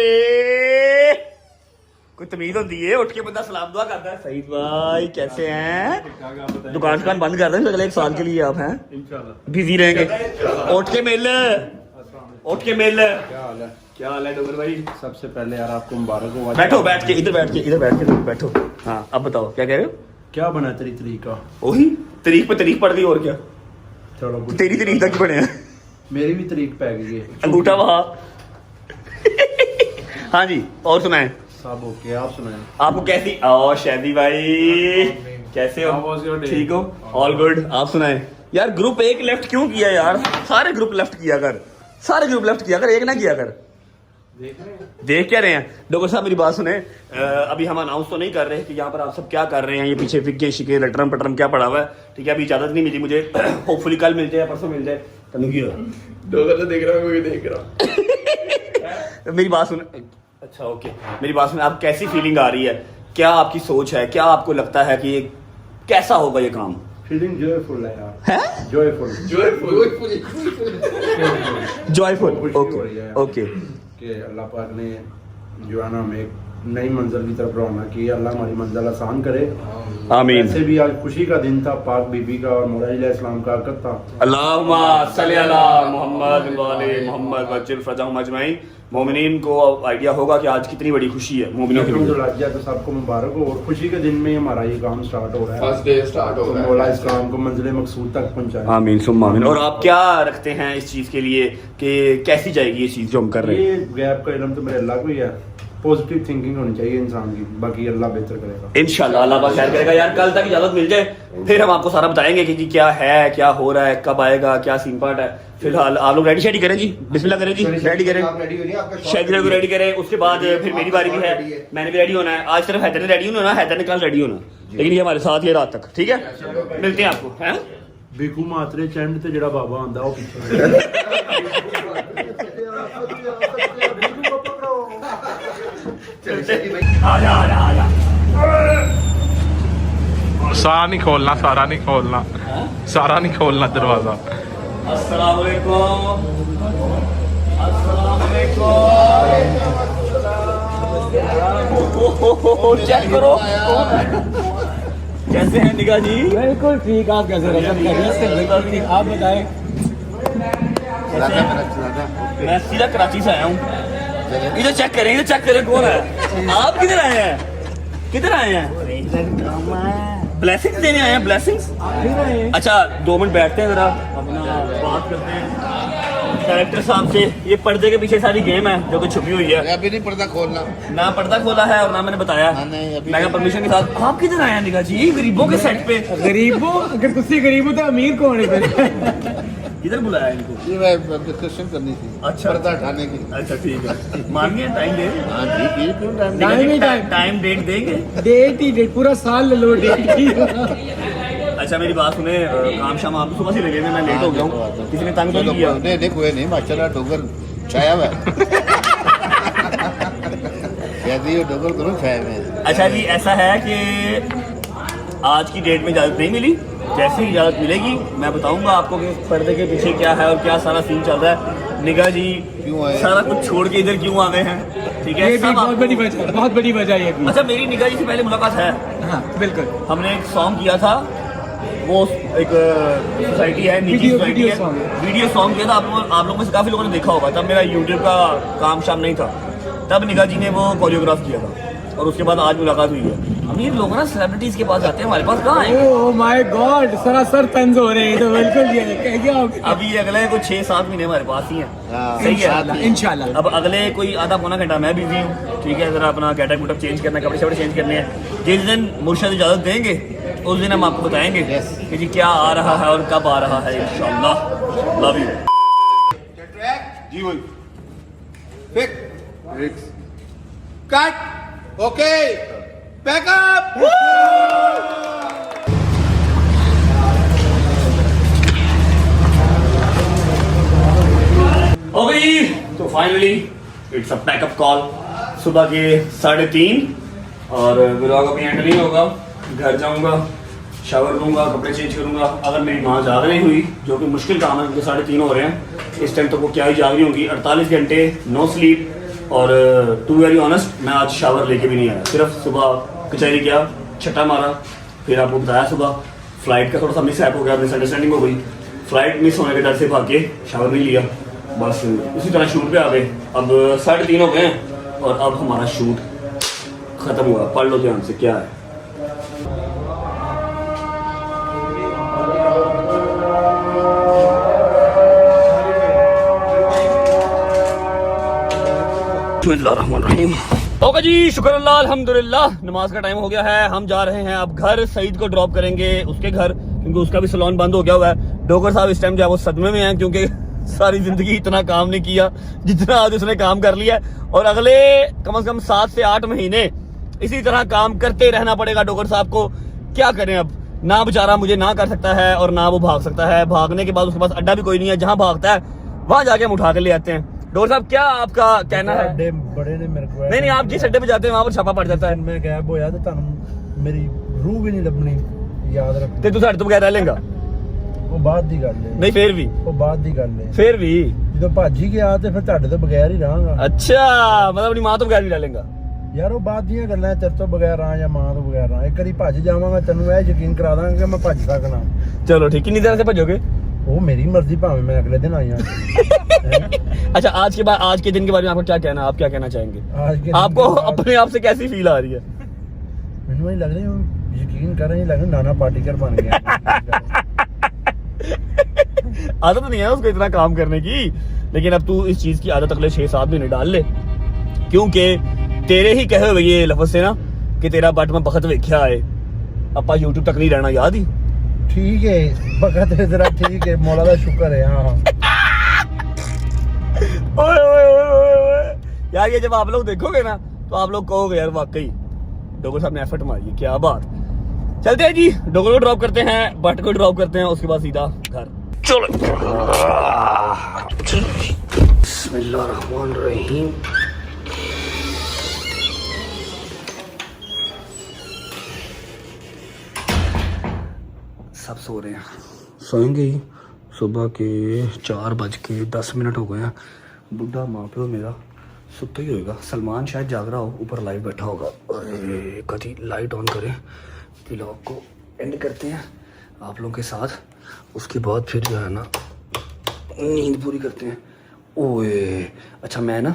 कोई तमीज होती है, उठ के बंदा सलाम दुआ करता है। सईद भाई कैसे हैं? दुकान बंद कर दें अगले 1 साल के लिए आप हैं? बिजी रहेंगे। उठ के मिल, उठ के मिल। क्या हाल है डोगर भाई? सबसे पहले यार आपको मुबारक हो। बैठो, बैठ के इधर बैठ के बैठो। हाँ अब बताओ क्या कह रहे हो? क्या बना तेरी तरीका? वही तारीख पे तारीख पड़ गई, और क्या? चलो तेरी तारीख तक बने हैं। मेरी भी तरीक पै गई है। अंगूठा वहाँ। हाँ जी, और सुनाए सब ओके, आप सुनाए। आपको कैसी? ओ शादी भाई कैसे How was your हो? day? ठीक हो? All good. आप सुनाए यार। ग्रुप एक लेफ्ट क्यों किया यार? सारे ग्रुप लेफ्ट किया कर, सारे ग्रुप लेफ्ट किया कर, एक ना किया कर। देख क्या रहे हैं? डॉक्टर साहब मेरी बात सुने। अभी हम अनाउंस तो नहीं कर रहे कि यहाँ पर आप सब क्या कर रहे हैं। ये पीछे फिक्के शिके लटरम पटरम क्या पड़ा हुआ है, ठीक है? अभी इजाजत नहीं मिली मुझे। होपफुली कल मिल जाए, परसों मिल जाए। डोगर तो देख रहा हूँ, मैं देख रहा हूँ। मेरी बात सुन। अच्छा ओके, मेरी बात सुन। आप कैसी फीलिंग आ रही है? क्या आपकी सोच है? क्या आपको लगता है कि ये कैसा होगा ये काम? फीलिंग जॉयफुल है यार। है जॉयफुल जॉयफुल। Okay okay. कि अल्लाह पाक ने जो है ना हमें एक नई मंजिल की तरफ रवाना की। अल्लाह हमारी मंजिल आसान करे, आमीन। वैसे भी आज खुशी का दिन था, पाक बीबी का और मौला इस्लाम का हक़ था। अल्लाहुम्मा सल्ली अला मुहम्मद व अला मुहम्मद वज्जिल फरजहुम अजमाइन। मोमिनीन को आइडिया होगा कि आज कितनी बड़ी खुशी है मोमिनों के लिए। तो सबको मुबारक हो। और खुशी के दिन में हमारा ये काम स्टार्ट हो रहा है। फर्स्ट डे स्टार्ट हो तो रहा मौला है। इस्लाम को मंजिल मकसूद तक पहुंचाए। आमीन सुम्मा आमीन। और आप क्या रखते हैं इस चीज के लिए कि कैसी जाएगी ये चीज जो हम कर रहे हैं? ये गैप का इल्म तो मेरे अल्लाह को ही है। पॉजिटिव थिंकिंग होनी चाहिए इंसान की, बाकी अल्लाह बेहतर करेगा इंशाल्लाह अल्लाह पाक खैर करेगा यार। कल तक इजाजत मिल जाए फिर हम आपको सारा बताएंगे कि जी क्या है, क्या हो रहा है, कब आएगा, क्या सीन पार्ट है। फिलहाल आप लोग रेडी शेडी करें जी, बिस्मिल्लाह करें जी, रेडी करें, शेखर को रेडी करें, उसके बाद फिर मेरी बारी भी है, मैंने भी रेडी होना है। आज सिर्फ हैदर ने रेडी होना, हैदर ने कल रेडी होना, लेकिन ये हमारे साथ ही रात तक, ठीक है। मिलते हैं आपको, हैं बिकू मात्रे चंड ते जेड़ा बाबा आंदा वो पीछे सारा नहीं खोलना, सारा नहीं खोलना, सारा नहीं खोलना दरवाजा। अस्सलाम वालेकुम, अस्सलाम वालेकुम। चेक करो कैसे हैं निगाह जी? बिल्कुल ठीक। आप कैसे बिल्कुल ठीक। आप बताएं। मैं सीधा कराची से आया हूँ। इधर चेक करें, इधर चेक करें कौन है। आप किधर आए हैं? किधर आए हैं? ब्लेसिंग्स देने आए हैं, ब्लेसिंग्स। अच्छा 2 मिनट बैठते हैं जरा, अपना बात करते हैं डायरेक्टर साहब से। ये पर्दे के पीछे सारी गेम है जो कि छुपी हुई है। अभी नहीं पर्दा खोलना, ना पर्दा खोला है और ना मैंने बताया। मैं परमिशन के साथ। आप किधर आए हैं निगाह जी? गरीबों के सेट पे। गरीबों, अगर तुझसे गरीब हो तो अमीर कौन है फिर? किधर बुलाया इनको? ये डिस्कशन करनी थी, अच्छा पर्दा हटाने की। अच्छा ठीक है, मान गए टाइम दे। हाँ ठीक है, क्यों टाइम टाइम ही टाइम। टाइम डेट देंगे। डेट ही डेट, पूरा साल ले लो डेट की। अच्छा मेरी बात सुने, काम शाम आप सुबह से लगे हुए, मैं लेट हो गया हूँ, किसी ने तंग तो नहीं किया? नहीं कोई नहीं, माशाल्लाह डोगर छाया हुआ है। कहती है डोगर करो छाया में। अच्छा जी ऐसा है कि आज की डेट में इजाज़त नहीं मिली, जैसे ही इजाज़त मिलेगी मैं बताऊंगा आपको कि पर्दे के पीछे क्या है और क्या सारा सीन चल रहा है। निगाह जी क्यों आए? सारा कुछ छोड़ के इधर क्यों आ गए हैं? ठीक है, ये भी सब बहुत आपको- बड़ी वजह, बहुत बड़ी वजह ये भी। अच्छा मेरी निगाह जी से पहले मुलाकात है, हाँ बिल्कुल। हमने एक सॉन्ग किया था, वो एक सोसाइटी है, निजी सोसाइटी है, वीडियो सॉन्ग किया था। आप लोगों में से काफ़ी लोगों ने देखा होगा। तब मेरा यूट्यूब का काम शाम नहीं था, तब निगाह जी ने वो कोरियोग्राफ किया था और उसके बाद आज मुलाकात हुई है। अमीर लोग ना सेलिब्रिटीज के पास जाते हैं, हमारे पास कहाँ है? ओह माय गॉड, सरासर तंज हो रहे हैं तो बिल्कुल ये कह गया आप। अभी अगले कुछ 6-7 महीने हमारे पास ही हैं। हाँ, सही है इंशाल्लाह। अब अगले कोई आधा पौना घंटा मैं बिजी हूँ, ठीक है। जरा अपना गेटअप वेटअप चेंज करना है, कपड़े शपड़े चेंज करने हैं। जिस दिन मुर्शद इजाज़त देंगे उस दिन हम आपको बताएंगे कि जी क्या आ रहा है और कब आ रहा है इंशाल्लाह। लव यू जी वही फिक्स कट ओके बैकअप। हो गई तो finally it's a packup call. सुबह के 3:30 और व्लॉग अभी एंड नहीं होगा। घर जाऊंगा, शावर लूंगा, कपड़े चेंज करूंगा। अगर मेरी माँ जाग नहीं हुई, जो कि मुश्किल काम है क्योंकि 3:30 हो रहे हैं इस टाइम, तो वो क्या ही जाग रही होंगी। 48 घंटे नो स्लीप। और टू वेरी ऑनेस्ट मैं आज शावर लेके भी नहीं आया, सिर्फ सुबह कचहरी गया, छट्टा मारा, फिर आपको बताया सुबह फ्लाइट का थोड़ा सा मिस ऐप हो गया, मिसअंडरस्टैंडिंग हो गई। फ्लाइट मिस होने के डर से भाग के शावर नहीं लिया, बस उसी तरह शूट पे आ गए। अब 3:30 हो गए हैं और अब हमारा शूट खत्म हुआ। पढ़ लो ध्यान से क्या है। ओके जी, शुक्र अल्लाह अल्हम्दुलिल्लाह, नमाज का टाइम हो गया है। हम जा रहे हैं अब घर। सईद को ड्रॉप करेंगे उसके घर, क्योंकि उसका भी सैलून बंद हो गया हुआ है। डोगर साहब इस टाइम जो है वो सदमे में हैं, क्योंकि सारी जिंदगी इतना काम नहीं किया जितना आज उसने काम कर लिया है। और अगले कम से कम 7 से 8 महीने इसी तरह काम करते रहना पड़ेगा डोगर साहब को। क्या करें अब, ना बेचारा मुझे ना कर सकता है और ना वो भाग सकता है। भागने के बाद उसके पास अड्डा भी कोई नहीं है, जहाँ भागता है वहां जाके हम उठा के ले आते हैं। डोगर साहब क्या आपका कहना है? बड़े ने मेरे को नहीं आप जिस अड्डे पे जाते हैं वहां पर छापा पड़ जाता है। मैं गैब होया तो ਤੁਹਾਨੂੰ मेरी रूह भी नहीं लभनी, याद रख। ਤੇ ਤੂੰ ਸਾਡੇ ਤੋਂ ਬਗੈਰ ਰਹਿ ਲੇਗਾ? ਉਹ ਬਾਅਦ ਦੀ ਗੱਲ ਹੈ। ਨਹੀਂ ਫੇਰ ਵੀ ਉਹ ਬਾਅਦ ਦੀ ਗੱਲ ਹੈ। ਫੇਰ ਵੀ ਜਦੋਂ ਭੱਜ ਹੀ ਗਿਆ ਤੇ ਫਿਰ ਤੁਹਾਡੇ ਤੋਂ ਬਗੈਰ ਹੀ ਰਹਾਂਗਾ। ਅੱਛਾ, ਮਤਲਬ ਆਪਣੀ ਮਾਂ ਤੋਂ ਬਗੈਰ ਵੀ ਰਹਿ ਲੇਗਾ? ਯਾਰ ਉਹ ਬਾਅਦ ਦੀਆਂ ਗੱਲਾਂ, ਤੇਰੇ ਤੋਂ ਬਗੈਰ ਰਾਂ ਜਾਂ ਮਾਂ ਤੋਂ ਬਗੈਰ ਰਾਂ। ਇੱਕ ਵਾਰੀ ਭੱਜ ਜਾਵਾਂਗਾ, ਤੈਨੂੰ ਇਹ ਯਕੀਨ ਕਰਾ ਦਾਂਗਾ ਕਿ ਮੈਂ ਭੱਜ ਸਕਣਾ। चलो ठीक। कितनी देर से भजोगे? ਉਹ ਮੇਰੀ ਮਰਜ਼ੀ, ਭਾਵੇਂ ਮੈਂ ਅਗਲੇ दिन ਆਇਆ। अच्छा आज के दिन के बारे में आपको क्या कहना, आप क्या कहना चाहेंगे? आज के दिन आपको के बाद अपने आप से कैसी फील आ रही है? ਮੈਨੂੰ ਨਹੀਂ ਲੱਗ ਰਿਹਾ, ਯਕੀਨ ਕਰ ਨਹੀਂ ਲੱਗ ਨਾਨਾ पाटेकर बन गया। आदत नहीं है उसको इतना काम करने की, लेकिन अब तू इस चीज की आदत अगले 6-7 महीने डाल ले, क्योंकि ਤੇਰੇ ਹੀ ਕਹੇ ਹੋਏ ਇਹ ਲਫ਼ਜ਼ ਸੇ ਨਾ ਕਿ ਤੇਰਾ ਬੱਟ ਮੈਂ ਬਖਤ ਵੇਖਿਆ ਏ ਆਪਾਂ YouTube ਤੱਕ ਨਹੀਂ ਰਹਿਣਾ ਯਾਦ ही ठीक है बखत है जरा ठीक है मौला का शुक्र है हाँ ओए ओए ओए ओए ओए यार ये जब आप लोग देखोगे ना तो आप लोग कहोगे यार वाकई डोगर साहब ने एफर्ट मारी है क्या बात चलते हैं जी डोगर को ड्रॉप करते हैं बट को ड्रॉप करते हैं उसके बाद सीधा घर चलो बिस्मिल्लाहिर्रहमानिर्रहीम सब सो रहे हैं सोएंगे ही सुबह के 4:10 हो गए हैं बुढ़ा माँ प्यो मेरा सुता ही होएगा सलमान शायद जाग रहा हो ऊपर लाइव बैठा होगा अरे कभी लाइट ऑन करें व्लॉग को एंड करते हैं आप लोगों के साथ उसके बाद फिर जो है ना नींद पूरी करते हैं ओए अच्छा मैं ना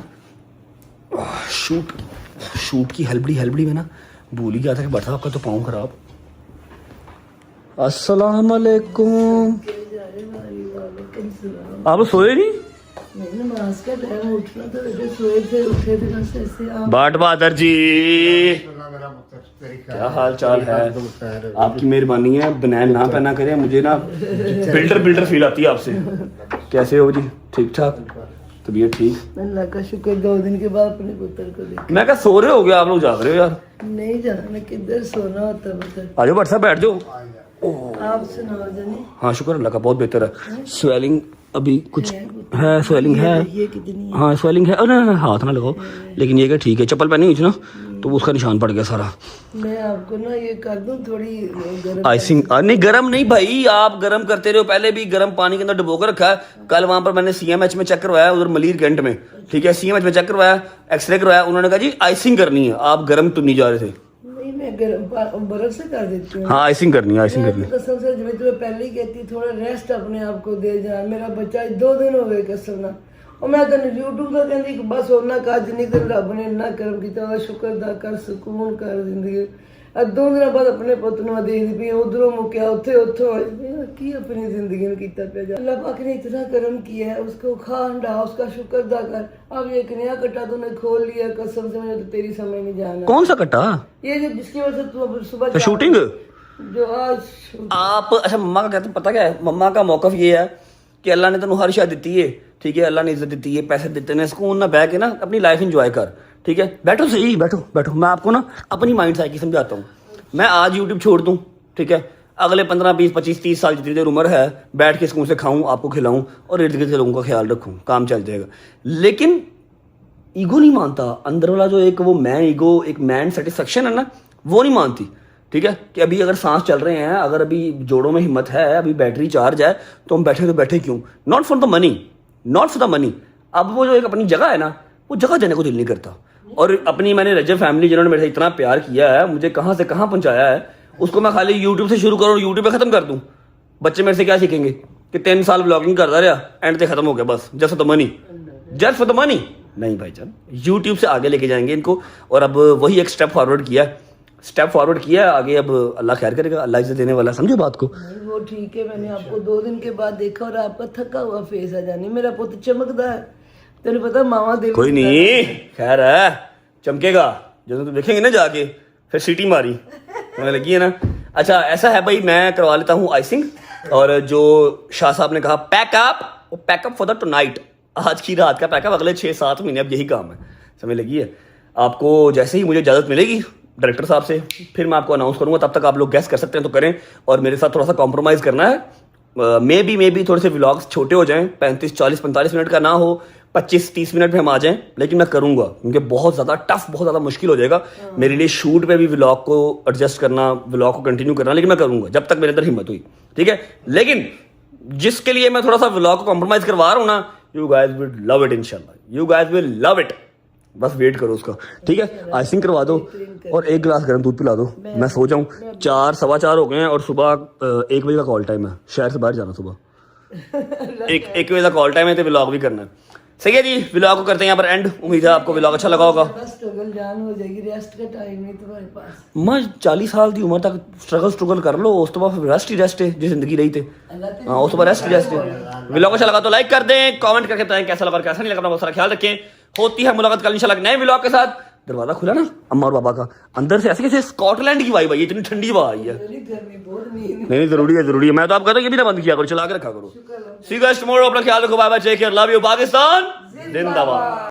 शूट की हलबड़ी में ना भूल ही गया था कि बड़ा आपका तो पाँव खराब अस्सलाम वालेकुम आप सोए नहीं नमाज का टाइम उठना तो सोए थे उठे थे बस ऐसे आप बाट बहादुर जी क्या हाल चाल है आपकी मेहरबानी है बनैन ना पहना करें मुझे ना बिल्डर फील आती है आपसे कैसे हो जी ठीक ठाक तबीयत ठीक अल्लाह का शुक्र 2 दिन के बाद अपने पुत्र को देख मैं क्या सो रहे हो गया आप लोग जाग रहे हो यार नहीं जाना मैं किधर सोना होता पुत्र आ जाओ भट्ट साहब बैठ जाओ आप सुनाओ जनी हाँ शुक्र अल्लाह का बहुत बेहतर है स्वेलिंग अभी कुछ है स्वेलिंग है ये कितनी हाँ स्वेलिंग है अरे हाथ ना लगाओ लेकिन ये क्या ठीक है चप्पल पहनी हुई थी ना तो उसका निशान पड़ गया सारा मैं आपको ना ये कर दूं थोड़ी गर्म आइसिंग नहीं गरम नहीं भाई आप गरम करते रहो पहले भी गरम पानी के अंदर डुबो कर रखा है कल वहां पर मैंने CMH में चेक करवाया उधर मलीर कैंट में ठीक है CMH में चेक करवाया एक्सरे करवाया उन्होंने कहा जी आइसिंग करनी है आप गरम तो नहीं जा रहे थे नहीं मैं गर्म बर्फ से कर देती हूँ हाँ आइसिंग करनी है आइसिंग करनी है कसम से मैं तुम्हें पहले ही कहती थोड़ा रेस्ट अपने आप को दे जा मेरा बच्चा 2 दिन हो गए कसम ना और मैं तेन यूट्यूब का कहती कि बस होना का जिन्नी दिन रब ने इन्ना कर्म किया शुक्र दा कर सुकून कर जिंदगी 2 दिन बाद अपने पुत ਨੂੰ देखदी पई उधरों मुक्या उथों की अपनी जिंदगी में किया पे अल्लाह पाक ने इतना कर्म किया है उसको खा अंडा उसका शुक्र अदा कर अब एक नया कट्टा तूने खोल लिया कसम से मुझे तो तेरी समझ नहीं जाना कौन सा कट्टा ये जो जिसकी वजह से तू अब सुबह तो शूटिंग जो आज आप अच्छा मम्मा का कहते पता क्या है मम्मा का मौकफ ये है कि अल्लाह ने तेन हर शायद दी है ठीक है अल्लाह ने इज्जत दी है पैसे देते हैं सुकून ना बह के ना अपनी लाइफ इंजॉय कर ठीक है बैठो सही बैठो बैठो मैं आपको ना अपनी माइंड साइकिल समझाता हूँ मैं आज यूट्यूब छोड़ दूँ ठीक है अगले 15 20 25 30 साल जितनी देर उम्र है बैठ के सुकून से खाऊं आपको खिलाऊं और इर्द गिर्द के लोगों का ख्याल रखूं काम चल जाएगा लेकिन ईगो नहीं मानता अंदर वाला जो एक वो मैन ईगो एक मैन सेटिस्फेक्शन है ना वो नहीं मानती ठीक है कि अभी अगर सांस चल रहे हैं अगर अभी जोड़ों में हिम्मत है अभी बैटरी चार्ज है तो हम बैठे तो बैठे क्यों नॉट फॉर द मनी अब वो जो एक अपनी जगह है ना वो जगह देने को दिल नहीं करता और अपनी मैंने रजब फैमिली जिन्होंने मेरे से इतना प्यार किया है मुझे कहाँ से कहाँ पहुँचाया है उसको मैं खाली यूट्यूब से शुरू करूँ और यूट्यूब पे खत्म कर दूँ बच्चे मेरे से क्या सीखेंगे कि 3 साल ब्लॉगिंग करता रहा एंड से खत्म हो गया बस जस्ट फॉर द मनी नहीं भाईजान यूट्यूब से आगे लेके जाएंगे इनको और अब वही एक स्टेप फॉरवर्ड किया आगे अब अल्लाह खैर करेगा अल्लाह इज्जत देने वाला समझे बात को वो ठीक है मैंने आपको 2 दिन के बाद देखा और आपका थका हुआ फेस आ जानी मेरा पुत्र चमकदा है तेरे पता मामा दिल कोई नहीं खैर है चमकेगा जब तुम देखेंगे ना जाके फिर सीटी मारी तुम्हें लगी है ना अच्छा ऐसा है भाई मैं करवा लेता हूँ आइसिंग और जो शाह साहब ने कहा पैकअप फॉर द टुनाइट आज की रात का पैकअप अगले 6-7 महीने अब यही काम है समझ लगी है आपको जैसे ही मुझे इजाज़त मिलेगी डायरेक्टर साहब से फिर मैं आपको अनाउंस करूंगा तब तक आप लोग गेस कर सकते हैं तो करें और मेरे साथ थोड़ा सा कॉम्प्रोमाइज़ करना है मे बी थोड़े से व्लॉग्स छोटे हो जाएं 35 40 45 मिनट का ना हो 25-30 मिनट में हम आ जाएं लेकिन मैं करूंगा क्योंकि बहुत ज़्यादा मुश्किल हो जाएगा मेरे लिए शूट पे भी व्लॉग को एडजस्ट करना व्लॉग को कंटिन्यू करना लेकिन मैं करूंगा जब तक मेरे अंदर हिम्मत हुई ठीक है लेकिन जिसके लिए मैं थोड़ा सा व्लॉग को कॉम्प्रोमाइज़ करवा रहा हूँ ना you guys will love it इंशाल्लाह you guys will love it बस वेट करो उसका ठीक है आइसिंग करवा दो और 1 गिलास गर्म दूध पिला दो मैं सो जाऊं 4-4:15 हो गए हैं और सुबह 1 बजे का कॉल टाइम है शहर से बाहर जाना सुबह 1 बजे का कॉल टाइम है तो व्लॉग भी करना है सही है जी व्लॉग को करते हैं यहाँ पर एंड उम्मीद है आपको व्लॉग अच्छा लगा होगा स्ट्रगल जान हो जाएगी रेस्ट का टाइम नहीं तुम्हारे पास मैं 40 साल की उम्र तक स्ट्रगल कर लो उस तो बाद रेस्ट ही रेस्ट है जो जिंदगी रही थे हाँ उस तो बाद रेस्ट ही रेस्ट है व्लॉग अच्छा लगा तो लाइक कर दें कमेंट करके बताएं कैसा लगा कैसा नहीं लगा अपना बहुत सारा ख्याल रखें होती है मुलाकात कल इंशाल्लाह नए व्लॉग के साथ दरवाजा खुला ना अम्मा और पापा का, अंदर से ऐसे कैसे स्कॉटलैंड की वाइब आई है, इतनी ठंडी हवा आई है। गर्मी बहुत नींद नहीं जरूरी है। मैं तो आप कहता हूँ ये भी ना बंद किया करो, चला के रखा करो। सी यू गाइस टुमारो, अपना ख्याल रखो, bye bye, take care, love you, Pakistan जिंदाबाद।